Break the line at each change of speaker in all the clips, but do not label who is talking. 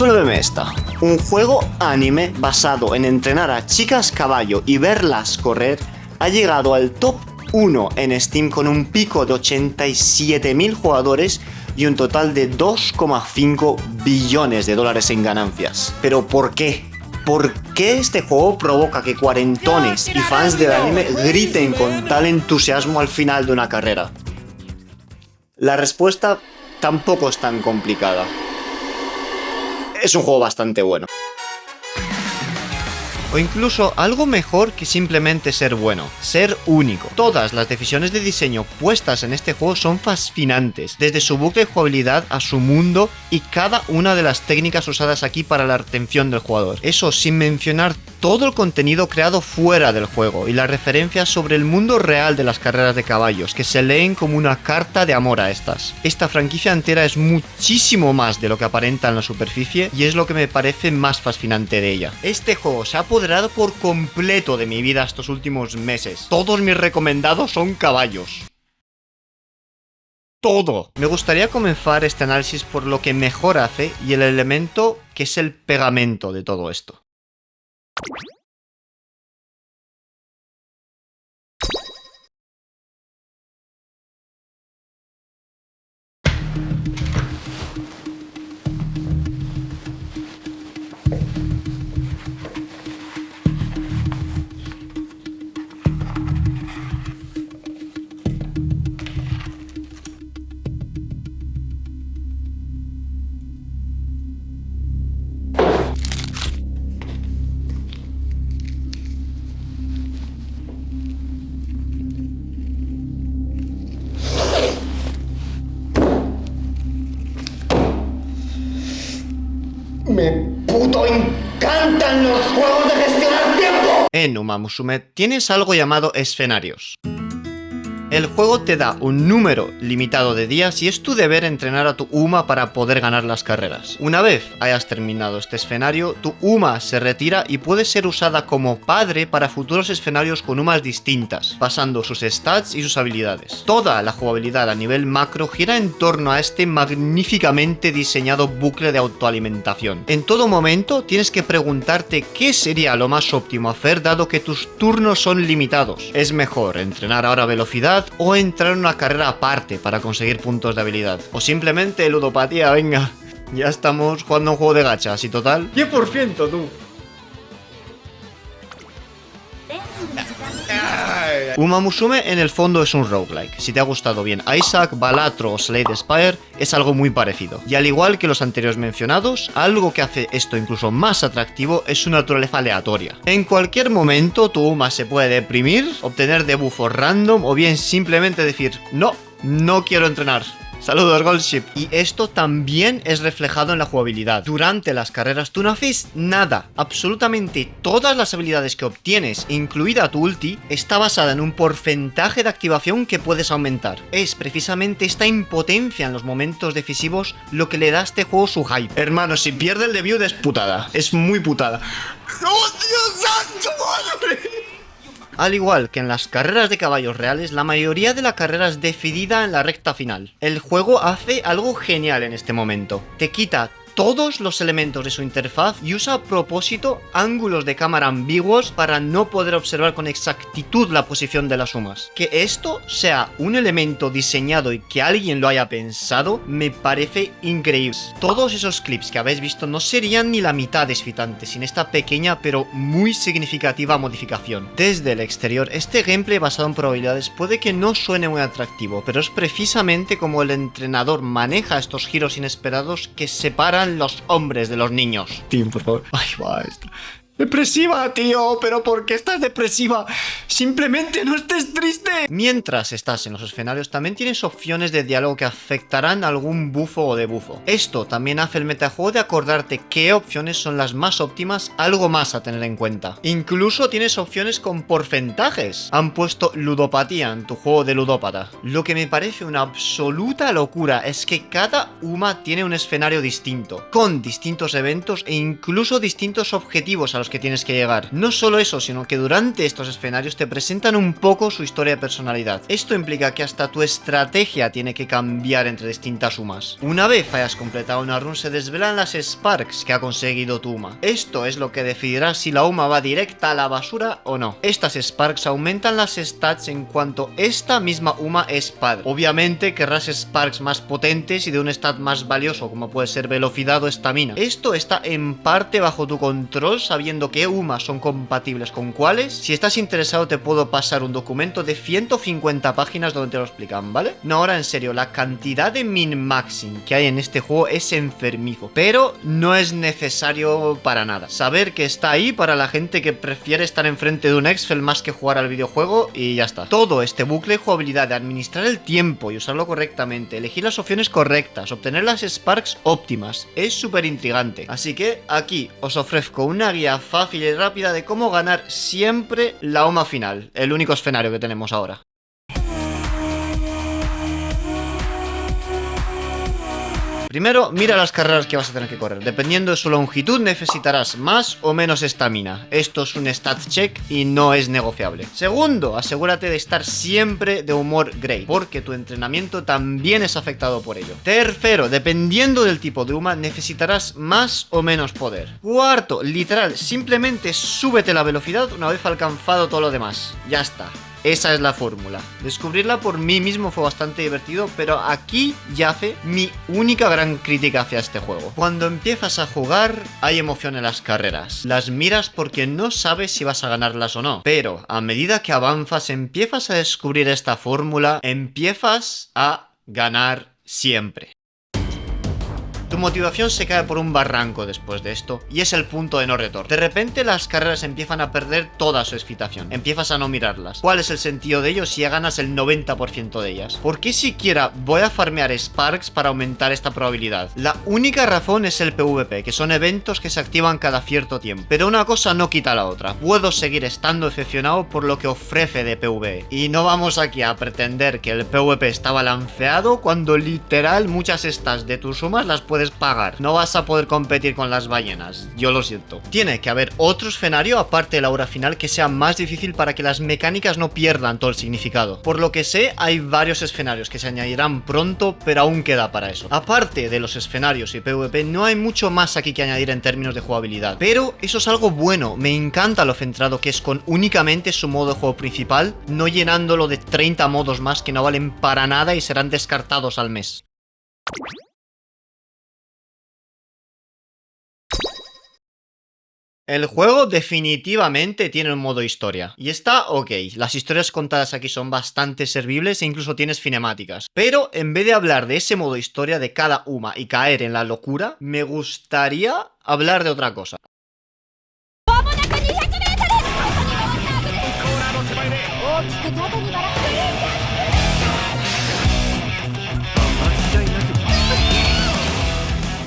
Resuélveme esta. Un juego anime basado en entrenar a chicas caballo y verlas correr ha llegado al top 1 en Steam con un pico de 87.000 jugadores y un total de 2,5 billones de dólares en ganancias. ¿Pero por qué? ¿Por qué este juego provoca que cuarentones y fans del anime griten con tal entusiasmo al final de una carrera? La respuesta tampoco es tan complicada. Es un juego bastante bueno. O incluso algo mejor que simplemente ser bueno, ser único. Todas las decisiones de diseño puestas en este juego son fascinantes, desde su bucle de jugabilidad a su mundo y cada una de las técnicas usadas aquí para la retención del jugador. Eso sin mencionar todo el contenido creado fuera del juego y las referencias sobre el mundo real de las carreras de caballos, que se leen como una carta de amor a estas. Esta franquicia entera es muchísimo más de lo que aparenta en la superficie y es lo que me parece más fascinante de ella. Este juego se ha apoderado por completo de mi vida estos últimos meses. Todos mis recomendados son caballos. Todo. Me gustaría comenzar este análisis por lo que mejor hace y el elemento que es el pegamento de todo esto.
Me puto encantan los juegos de gestionar tiempo.
En Uma Musume tienes algo llamado escenarios. El juego te da un número limitado de días y es tu deber entrenar a tu Uma para poder ganar las carreras. Una vez hayas terminado este escenario, tu Uma se retira y puede ser usada como padre para futuros escenarios con Umas distintas, basando sus stats y sus habilidades. Toda la jugabilidad a nivel macro gira en torno a este magníficamente diseñado bucle de autoalimentación. En todo momento tienes que preguntarte qué sería lo más óptimo hacer dado que tus turnos son limitados. ¿Es mejor entrenar ahora velocidad o entrar en una carrera aparte para conseguir puntos de habilidad? O simplemente ludopatía, venga. Ya estamos jugando un juego de gachas y total 10% tú. Uma Musume en el fondo es un roguelike. Si te ha gustado bien Isaac, Balatro o Slade Spire, es algo muy parecido. Y al igual que los anteriores mencionados, algo que hace esto incluso más atractivo es su naturaleza aleatoria. En cualquier momento tu Uma se puede deprimir, obtener debuffos random o bien simplemente decir no quiero entrenar. Saludos, Goldship. Y esto también es reflejado en la jugabilidad. Durante las carreras tú no haces nada. Absolutamente todas las habilidades que obtienes, incluida tu ulti, está basada en un porcentaje de activación que puedes aumentar. Es precisamente esta impotencia en los momentos decisivos lo que le da a este juego su hype. Hermano, si pierde el debut es putada. Es muy putada. ¡Oh, Dios santo, madre! Al igual que en las carreras de caballos reales, la mayoría de la carrera es decidida en la recta final. El juego hace algo genial en este momento. Te quita todos los elementos de su interfaz y usa a propósito ángulos de cámara ambiguos para no poder observar con exactitud la posición de las Umas. Que esto sea un elemento diseñado y que alguien lo haya pensado me parece increíble. Todos esos clips que habéis visto no serían ni la mitad de excitantes sin esta pequeña pero muy significativa modificación. Desde el exterior, este gameplay basado en probabilidades puede que no suene muy atractivo, pero es precisamente como el entrenador maneja estos giros inesperados que separan los hombres de los niños. Tim, por favor. Ay, va esto. Depresiva, tío, pero ¿por qué estás depresiva? Simplemente no estés triste. Mientras estás en los escenarios también tienes opciones de diálogo que afectarán a algún bufo o debufo. Esto también hace el metajuego de acordarte qué opciones son las más óptimas, algo más a tener en cuenta. Incluso tienes opciones con porcentajes. Han puesto ludopatía en tu juego de ludópata. Lo que me parece una absoluta locura es que cada Uma tiene un escenario distinto, con distintos eventos e incluso distintos objetivos a los que tienes que llegar. No solo eso, sino que durante estos escenarios te presentan un poco su historia de personalidad. Esto implica que hasta tu estrategia tiene que cambiar entre distintas Umas. Una vez hayas completado una run, se desvelan las Sparks que ha conseguido tu Uma. Esto es lo que decidirá si la Uma va directa a la basura o no. Estas Sparks aumentan las stats en cuanto esta misma Uma es padre. Obviamente querrás Sparks más potentes y de un stat más valioso, como puede ser velocidad o estamina. Esto está en parte bajo tu control, sabiendo qué Umas son compatibles con cuáles. Si estás interesado te puedo pasar un documento de 150 páginas donde te lo explican, ¿vale? No, ahora en serio, la cantidad de min-maxing que hay en este juego es enfermizo, pero no es necesario para nada. Saber que está ahí para la gente que prefiere estar enfrente de un Excel más que jugar al videojuego y ya está. Todo este bucle de jugabilidad de administrar el tiempo y usarlo correctamente, elegir las opciones correctas, obtener las Sparks óptimas, es súper intrigante. Así que aquí os ofrezco una guía fácil y rápida de cómo ganar siempre la Uma final, el único escenario que tenemos ahora. Primero, mira las carreras que vas a tener que correr. Dependiendo de su longitud, necesitarás más o menos estamina. Esto es un stat check y no es negociable. Segundo, asegúrate de estar siempre de humor grey, porque tu entrenamiento también es afectado por ello. Tercero, dependiendo del tipo de Uma, necesitarás más o menos poder. Cuarto, literal, simplemente súbete la velocidad una vez alcanzado todo lo demás. Ya está. Esa es la fórmula. Descubrirla por mí mismo fue bastante divertido, pero aquí yace mi única gran crítica hacia este juego. Cuando empiezas a jugar, hay emoción en las carreras. Las miras porque no sabes si vas a ganarlas o no. Pero a medida que avanzas, empiezas a descubrir esta fórmula, empiezas a ganar siempre. Tu motivación se cae por un barranco después de esto, y es el punto de no retorno. De repente las carreras empiezan a perder toda su excitación, empiezas a no mirarlas. ¿Cuál es el sentido de ello si ya ganas el 90% de ellas? ¿Por qué siquiera voy a farmear Sparks para aumentar esta probabilidad? La única razón es el PvP, que son eventos que se activan cada cierto tiempo. Pero una cosa no quita la otra. Puedo seguir estando decepcionado por lo que ofrece de PvE. Y no vamos aquí a pretender que el PvP está balanceado cuando literal muchas estas de tus sumas las puedes pagar. No vas a poder competir con las ballenas, yo lo siento. Tiene que haber otro escenario aparte de la hora final que sea más difícil para que las mecánicas no pierdan todo el significado. Por lo que sé, hay varios escenarios que se añadirán pronto, pero aún queda para eso. Aparte de los escenarios y PvP, no hay mucho más aquí que añadir en términos de jugabilidad. Pero eso es algo bueno, me encanta lo centrado que es con únicamente su modo de juego principal, no llenándolo de 30 modos más que no valen para nada y serán descartados al mes. El juego definitivamente tiene un modo historia. Y está ok, las historias contadas aquí son bastante servibles e incluso tienes cinemáticas. Pero en vez de hablar de ese modo historia de cada Uma y caer en la locura, me gustaría hablar de otra cosa.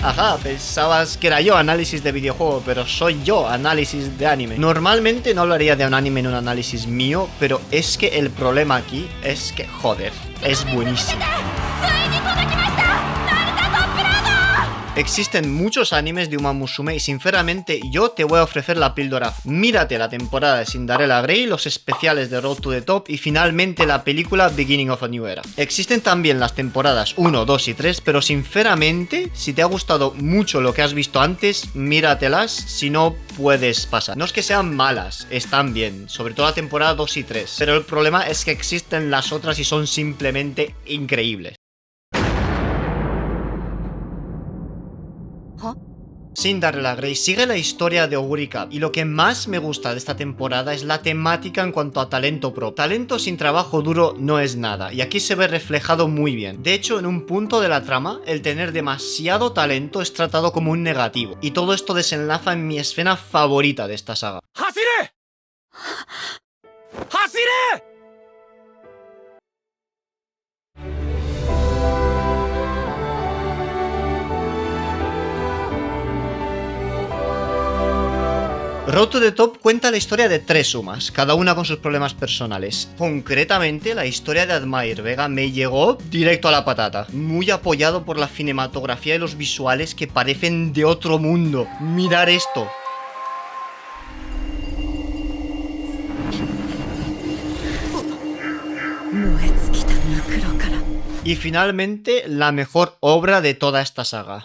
Ajá, pensabas que era yo análisis de videojuego, pero soy yo análisis de anime. Normalmente no hablaría de un anime en un análisis mío, pero es que el problema aquí es que, joder, es buenísimo. Existen muchos animes de Uma Musume y sinceramente yo te voy a ofrecer la píldora. Mírate la temporada de Cinderella Grey, los especiales de Road to the Top y finalmente la película Beginning of a New Era. Existen también las temporadas 1, 2 y 3, pero sinceramente, si te ha gustado mucho lo que has visto antes, míratelas, si no puedes pasar. No es que sean malas, están bien, sobre todo la temporada 2 y 3, pero el problema es que existen las otras y son simplemente increíbles. Cinderella Grey sigue la historia de Oguri Cup y lo que más me gusta de esta temporada es la temática en cuanto a talento pro. Talento sin trabajo duro no es nada y aquí se ve reflejado muy bien. De hecho, en un punto de la trama, el tener demasiado talento es tratado como un negativo y todo esto desenlaza en mi escena favorita de esta saga. ¡Hasire! ¡Hasire! Road to the Top cuenta la historia de 3 Umas, cada una con sus problemas personales. Concretamente, la historia de Admire Vega me llegó directo a la patata, muy apoyado por la cinematografía y los visuales que parecen de otro mundo. Mirar esto. Y finalmente, la mejor obra de toda esta saga.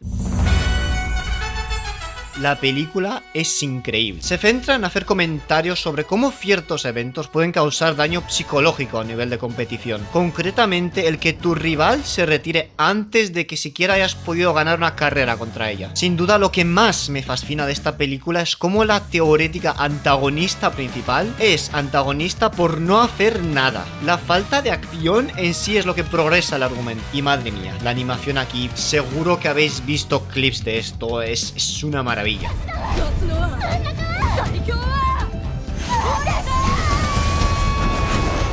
La película es increíble. Se centra en hacer comentarios sobre cómo ciertos eventos pueden causar daño psicológico a nivel de competición. Concretamente, el que tu rival se retire antes de que siquiera hayas podido ganar una carrera contra ella. Sin duda, lo que más me fascina de esta película es cómo la teorética antagonista principal es antagonista por no hacer nada. La falta de acción en sí es lo que progresa el argumento. Y madre mía, la animación aquí, seguro que habéis visto clips de esto, es una maravilla.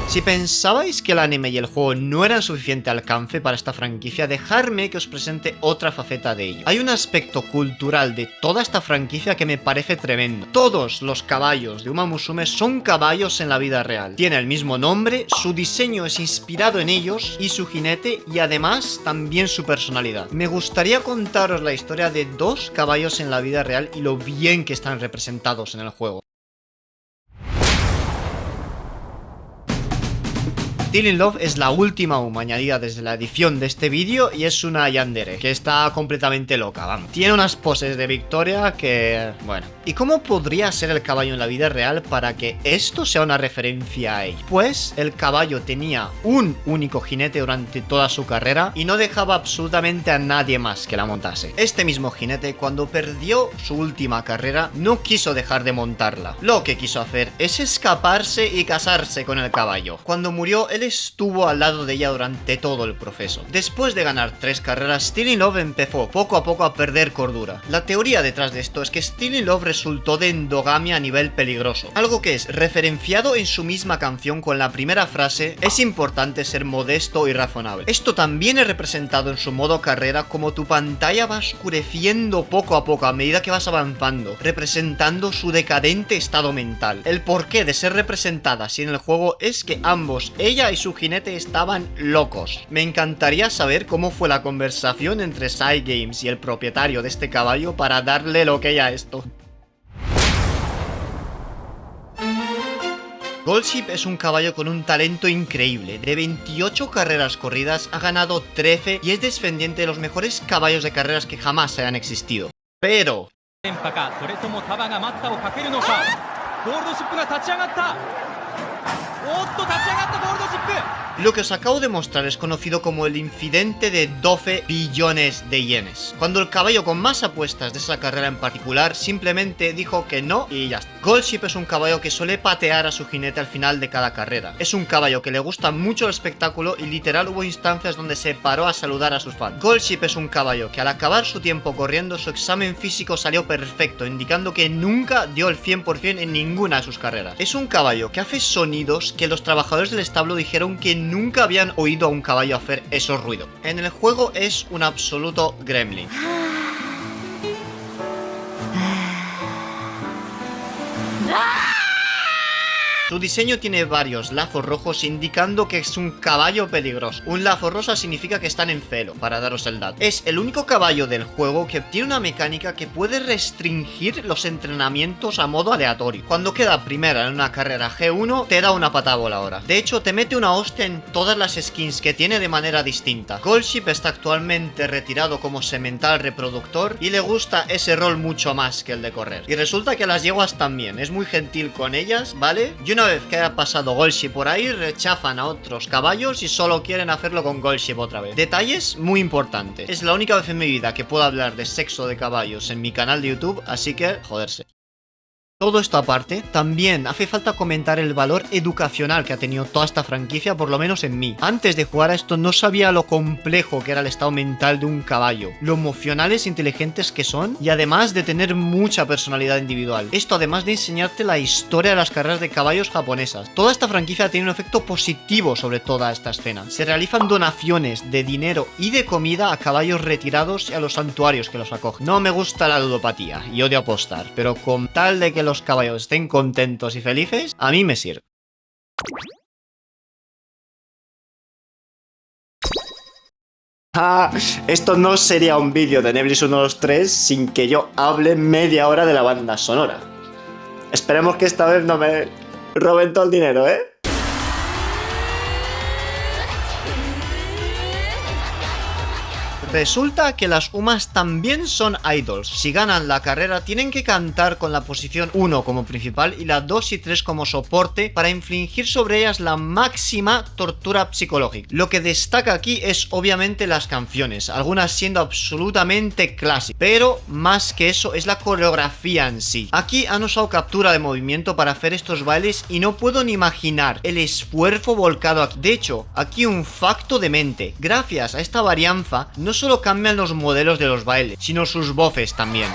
Si pensabais que el anime y el juego no eran suficiente alcance para esta franquicia, dejadme que os presente otra faceta de ello. Hay un aspecto cultural de toda esta franquicia que me parece tremendo. Todos los caballos de Uma Musume son caballos en la vida real. Tiene el mismo nombre, su diseño es inspirado en ellos y su jinete, y además también su personalidad. Me gustaría contaros la historia de dos caballos en la vida real y lo bien que están representados en el juego. Still in Love es la última UMA añadida desde la edición de este vídeo y es una yandere que está completamente loca, vamos. Tiene unas poses de victoria que... bueno. ¿Y cómo podría ser el caballo en la vida real para que esto sea una referencia a ello? Pues el caballo tenía un único jinete durante toda su carrera y no dejaba absolutamente a nadie más que la montase. Este mismo jinete, cuando perdió su última carrera, no quiso dejar de montarla. Lo que quiso hacer es escaparse y casarse con el caballo. Cuando murió, él estuvo al lado de ella durante todo el proceso. Después de ganar 3 carreras, Still in Love empezó poco a poco a perder cordura. La teoría detrás de esto es que Still in Love resultó de endogamia a nivel peligroso, algo que es referenciado en su misma canción con la primera frase: es importante ser modesto y razonable. Esto también es representado en su modo carrera, como tu pantalla va oscureciendo poco a poco a medida que vas avanzando, representando su decadente estado mental. El porqué de ser representada así en el juego es que ambos, ella y su jinete, estaban locos. Me encantaría saber cómo fue la conversación entre Cygames y el propietario de este caballo para darle lo que a esto. Goldship es un caballo con un talento increíble. De 28 carreras corridas ha ganado 13 y es descendiente de los mejores caballos de carreras que jamás hayan existido. Pero... lo que os acabo de mostrar es conocido como el incidente de 12 billones de yenes, cuando el caballo con más apuestas de esa carrera en particular simplemente dijo que no y ya está. Goldship es un caballo que suele patear a su jinete al final de cada carrera. Es un caballo que le gusta mucho el espectáculo y literal hubo instancias donde se paró a saludar a sus fans. Goldship es un caballo que al acabar su tiempo corriendo, su examen físico salió perfecto, indicando que nunca dio el 100% en ninguna de sus carreras. Es un caballo que hace sonidos que los trabajadores del establo dijeron que nunca habían oído a un caballo hacer esos ruidos. En el juego es un absoluto gremlin. Su diseño tiene varios lazos rojos indicando que es un caballo peligroso. Un lazo rosa significa que están en celo, para daros el dato. Es el único caballo del juego que tiene una mecánica que puede restringir los entrenamientos a modo aleatorio. Cuando queda primera en una carrera G1, te da una patada voladora. De hecho, te mete una hostia en todas las skins que tiene de manera distinta. Goldship está actualmente retirado como semental reproductor y le gusta ese rol mucho más que el de correr. Y resulta que las yeguas también, es muy gentil con ellas, ¿vale? Y una vez que haya pasado Goldship por ahí, rechazan a otros caballos y solo quieren hacerlo con Goldship otra vez. Detalles muy importantes. Es la única vez en mi vida que puedo hablar de sexo de caballos en mi canal de YouTube, así que joderse. Todo esto aparte, también hace falta comentar el valor educacional que ha tenido toda esta franquicia, por lo menos en mí. Antes de jugar a esto no sabía lo complejo que era el estado mental de un caballo, lo emocionales e inteligentes que son, y además de tener mucha personalidad individual. Esto además de enseñarte la historia de las carreras de caballos japonesas. Toda esta franquicia tiene un efecto positivo sobre toda esta escena. Se realizan donaciones de dinero y de comida a caballos retirados y a los santuarios que los acogen. No me gusta la ludopatía y odio apostar, pero con tal de que los caballos estén contentos y felices, a mí me sirve. Esto no sería un vídeo de Neblis 123 sin que yo hable media hora de la banda sonora. Esperemos que esta vez no me roben todo el dinero, ¿eh? Resulta que las UMAs también son idols. Si ganan la carrera tienen que cantar con la posición 1 como principal y la 2 y 3 como soporte para infligir sobre ellas la máxima tortura psicológica. Lo que destaca aquí es obviamente las canciones, algunas siendo absolutamente clásicas, pero más que eso es la coreografía en sí. Aquí han usado captura de movimiento para hacer estos bailes y no puedo ni imaginar el esfuerzo volcado aquí. De hecho, aquí un facto de mente: gracias a esta varianza no solo cambian los modelos de los bailes, sino sus voces también.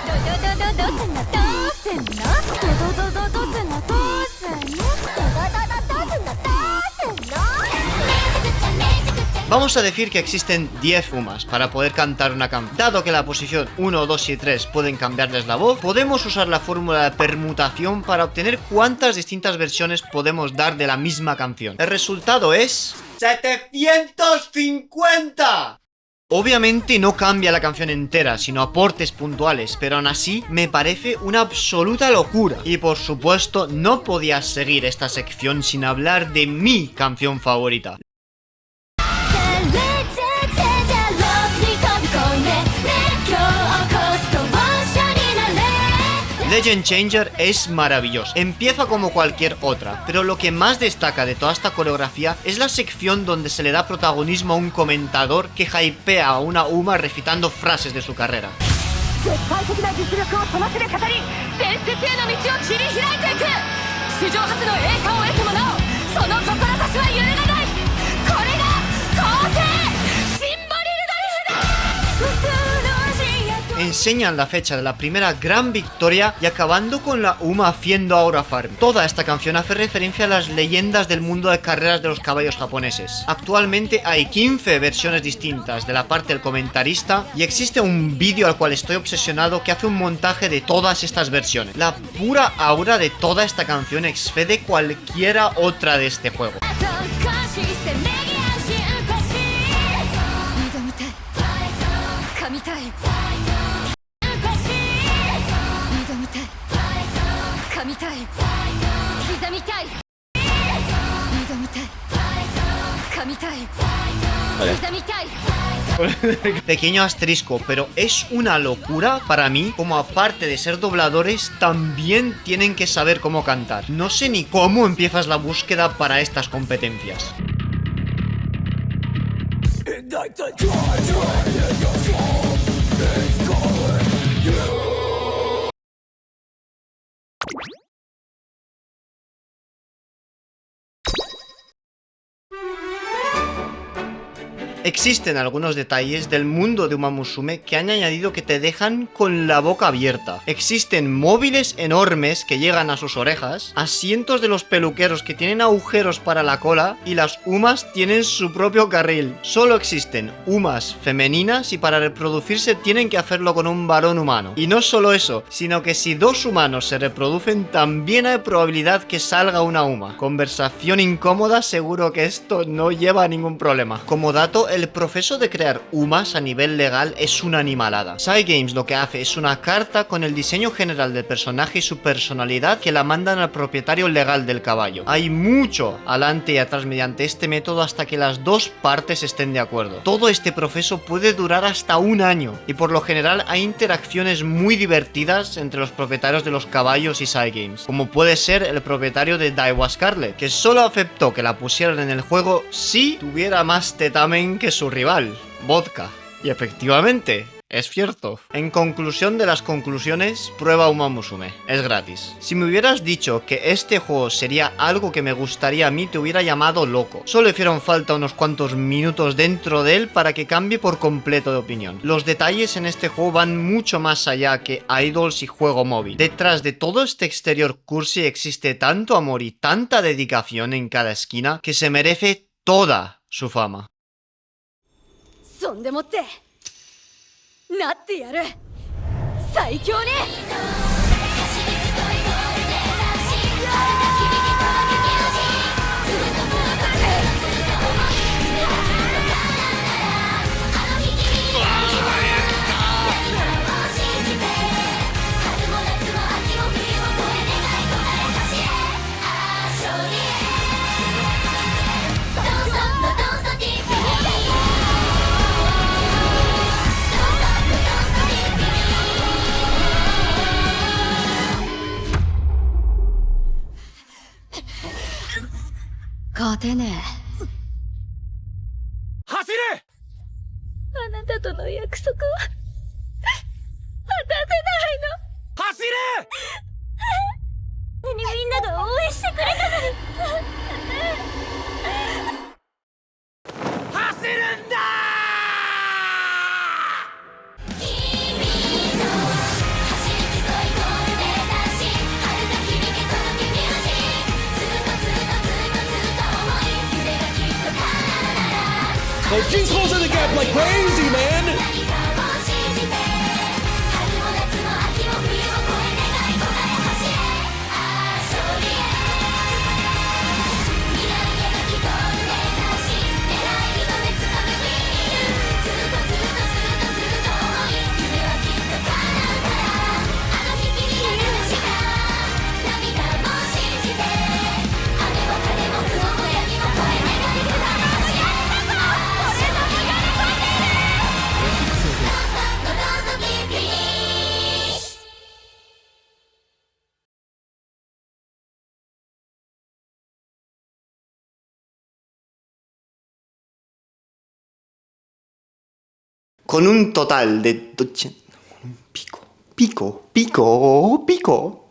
Vamos a decir que existen 10 UMAs para poder cantar una canción. Dado que la posición 1, 2 y 3 pueden cambiarles la voz, podemos usar la fórmula de permutación para obtener cuántas distintas versiones podemos dar de la misma canción. El resultado es... ¡750! Obviamente no cambia la canción entera, sino aportes puntuales, pero aún así me parece una absoluta locura. Y por supuesto no podía seguir esta sección sin hablar de mi canción favorita. Legend Changer es maravilloso, empieza como cualquier otra, pero lo que más destaca de toda esta coreografía es la sección donde se le da protagonismo a un comentador que hypea a una UMA recitando frases de su carrera. Enseñan la fecha de la primera gran victoria y acabando con la UMA haciendo Aura Farm. Toda esta canción hace referencia a las leyendas del mundo de carreras de los caballos japoneses. Actualmente hay 15 versiones distintas de la parte del comentarista y existe un vídeo al cual estoy obsesionado que hace un montaje de todas estas versiones. La pura aura de toda esta canción excede cualquiera otra de este juego. Pequeño asterisco, pero es una locura para mí como aparte de ser dobladores también tienen que saber cómo cantar. No sé ni cómo empiezas la búsqueda para estas competencias. Existen algunos detalles del mundo de Uma Musume que han añadido que te dejan con la boca abierta. Existen móviles enormes que llegan a sus orejas, asientos de los peluqueros que tienen agujeros para la cola y las UMAs tienen su propio carril. Solo existen UMAs femeninas y para reproducirse tienen que hacerlo con un varón humano. Y no solo eso, sino que si dos humanos se reproducen también hay probabilidad que salga una UMA. Conversación incómoda, seguro que esto no lleva a ningún problema. Como dato, el proceso de crear UMAs a nivel legal es una animalada. Cygames lo que hace es una carta con el diseño general del personaje y su personalidad que la mandan al propietario legal del caballo. Hay mucho adelante y atrás mediante este método hasta que las dos partes estén de acuerdo. Todo este proceso puede durar hasta un año y por lo general hay interacciones muy divertidas entre los propietarios de los caballos y Cygames, como puede ser el propietario de Daiwa Scarlet, que solo aceptó que la pusieran en el juego si tuviera más tetamen que su rival, Vodka. Y efectivamente, es cierto. En conclusión de las conclusiones, prueba Uma Musume. Es gratis. Si me hubieras dicho que este juego sería algo que me gustaría a mí, te hubiera llamado loco. Solo hicieron falta unos cuantos minutos dentro de él para que cambie por completo de opinión. Los detalles en este juego van mucho más allá que idols y juego móvil. Detrás de todo este exterior cursi existe tanto amor y tanta dedicación en cada esquina que se merece toda su fama.
そんでもってなってやる最強ね勝てねえ。
走れ。
あなたとの約束は果た
走れ。
せないの。みんなが応援してくれたのに。
走るんだ。
Well, Jin's closing the gap like crazy, man!
Con un total de... Pico, pico, pico, pico.